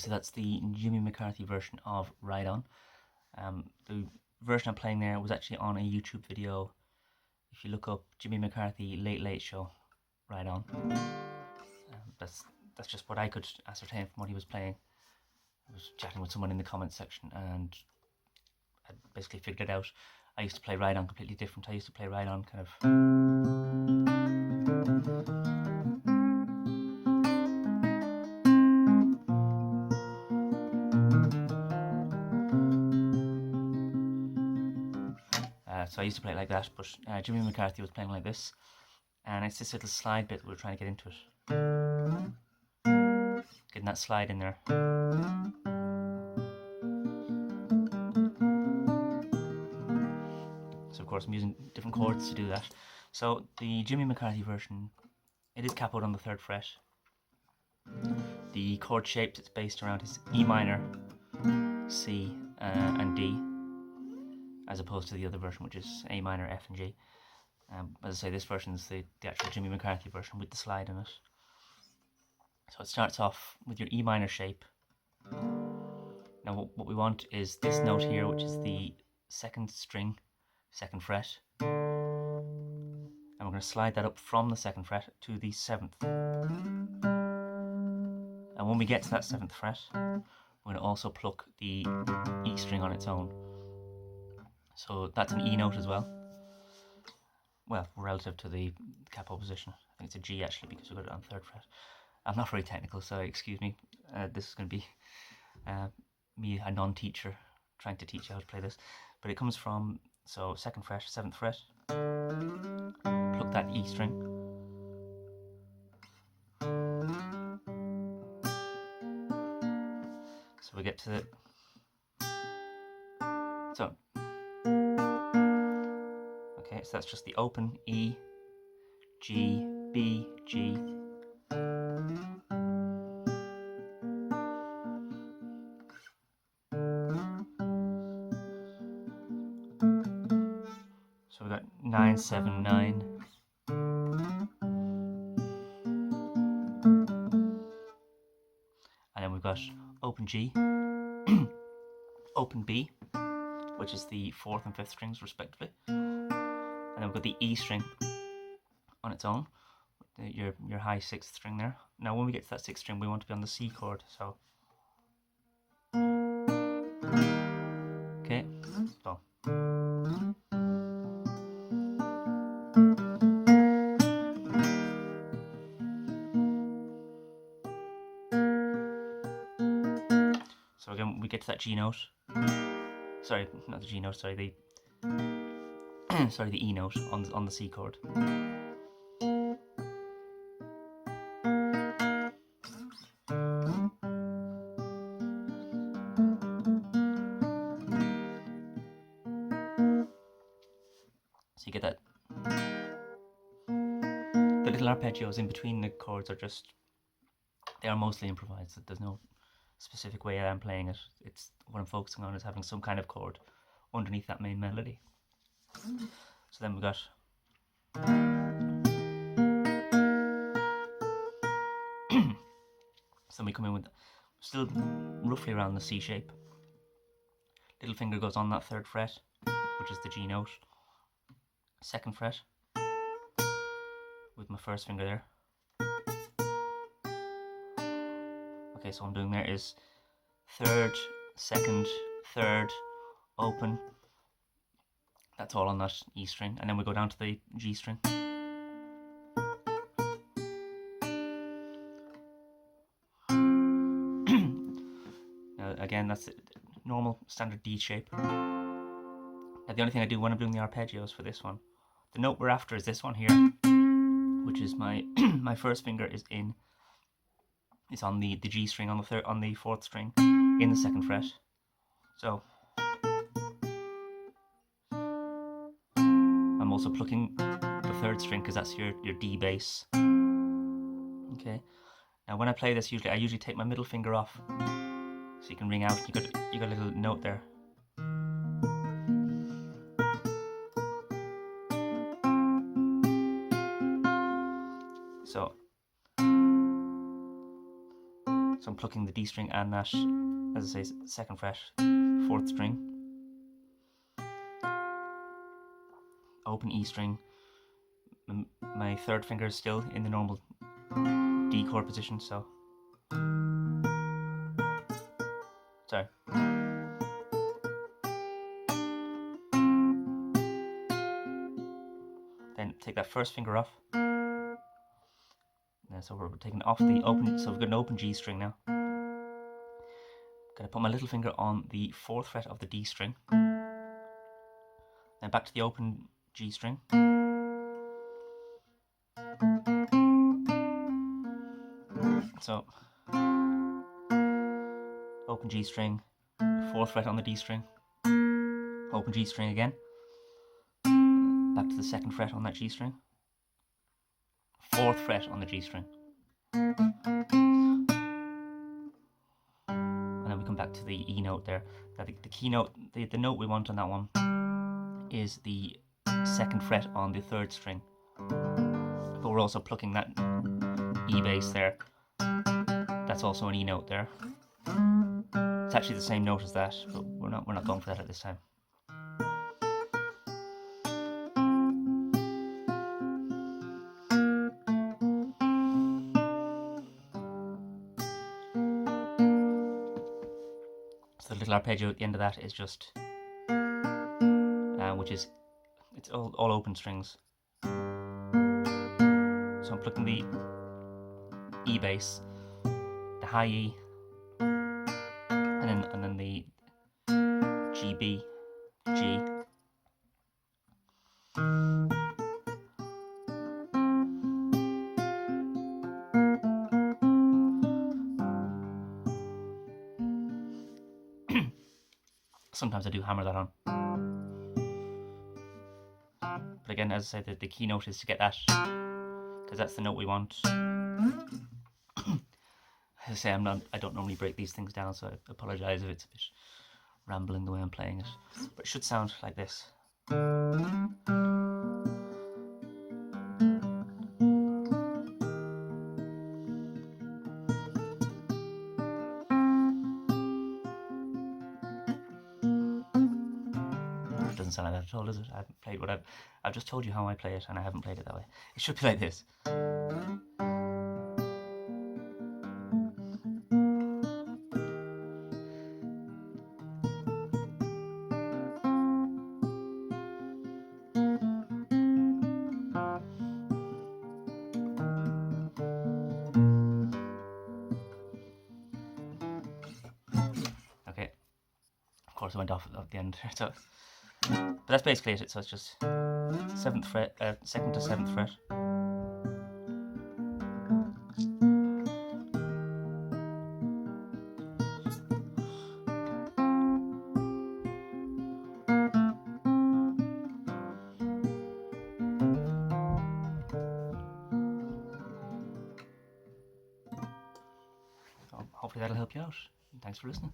so that's the Jimmy McCarthy version of Ride On. The version I'm playing there was actually on a YouTube video. If you look up Jimmy McCarthy Late Late Show, Ride On. That's just what I could ascertain from what he was playing. I was chatting with someone in the comments section and I basically figured it out. I used to play Ride On completely different. I used to play Ride On kind of... so I used to play it like that, but Jimmy McCarthy was playing like this. And it's this little slide bit we're trying to get into it. Getting that slide in there. So of course I'm using different chords to do that. So the Jimmy McCarthy version, it is capoed on the 3rd fret. The chord shapes it's based around is E minor, C and D, as opposed to the other version which is A minor, F and G. As I say, this version is the actual Jimmy McCarthy version with the slide in it. So it starts off with your E minor shape. Now what we want is this note here, which is the 2nd string, 2nd fret. And we're going to slide that up from the 2nd fret to the 7th. And when we get to that 7th fret, we're going to also pluck the E string on its own. So that's an E note as well. Well, relative to the capo position. I think it's a G actually because we got it on 3rd fret. I'm not very technical, so excuse me. This is going to be me, a non-teacher, trying to teach you how to play this. But it comes from, so 2nd fret, 7th fret. Pluck that E string. So we get to the... So... Okay, so that's just the open E, G, B, G. So we've got 9, 7, 9. And then we've got open G, open B, which is the 4th and 5th strings respectively. And then we've got the E string on its own, your high 6th string there. Now when we get to that 6th string, we want to be on the C chord, so... Okay, so... So again, we get to that G note. Sorry, not the G note, sorry, the... sorry, the E note on the C chord. So you get that. The little arpeggios in between the chords are just, they are mostly improvised. There's no specific way I'm playing it. It's what I'm focusing on is having some kind of chord underneath that main melody. So then we've got so then we come in with still roughly around the C shape. Little finger goes on that 3rd fret, which is the G note. 2nd fret with my 1st finger there. Okay, so what I'm doing there is 3rd, 2nd, 3rd, open. That's all on that E string, and then we go down to the G string. Now again, that's the normal standard D shape. Now the only thing I do when I'm doing the arpeggios for this one, the note we're after is this one here, which is my my 1st finger is in. It's on the G string on the 4th string in the 2nd fret. So I'm also plucking the 3rd string because that's your D bass. Okay. Now when I play this, I usually take my middle finger off, so you can ring out. You got a little note there. So I'm plucking the D string and that, as I say, 2nd fret, 4th string, open E string, my 3rd finger is still in the normal D chord position, so sorry. Then take that 1st finger off. So we're taking off the open, so we've got an open G string now. Gonna put my little finger on the 4th fret of the D string. Then back to the open G string. So open G string, 4th fret on the D string, open G string again, back to the 2nd fret on that G string, 4th fret on the G string, and then we come back to the E note there. Now the key note, the note we want on that one is the 2nd fret on the 3rd string, but we're also plucking that E bass there. That's also an E note there. It's actually the same note as that, but we're not going for that at this time. So the little arpeggio at the end of that is just, which is, it's all open strings. So I'm plucking the E bass, the high E, and then the G B, G. Sometimes I do hammer that on. But again, as I said, the key note is to get that, because that's the note we want. As I say, I don't normally break these things down, so I apologise if it's a bit rambling the way I'm playing it. But it should sound like this. It doesn't sound like that at all, does it? I haven't played what I've just told you how I play it, and I haven't played it that way. It should be like this. Okay. Of course, I went off at the end. So, but that's basically it. So it's just 7th fret, 2nd to 7th fret. So hopefully that'll help you out. Thanks for listening.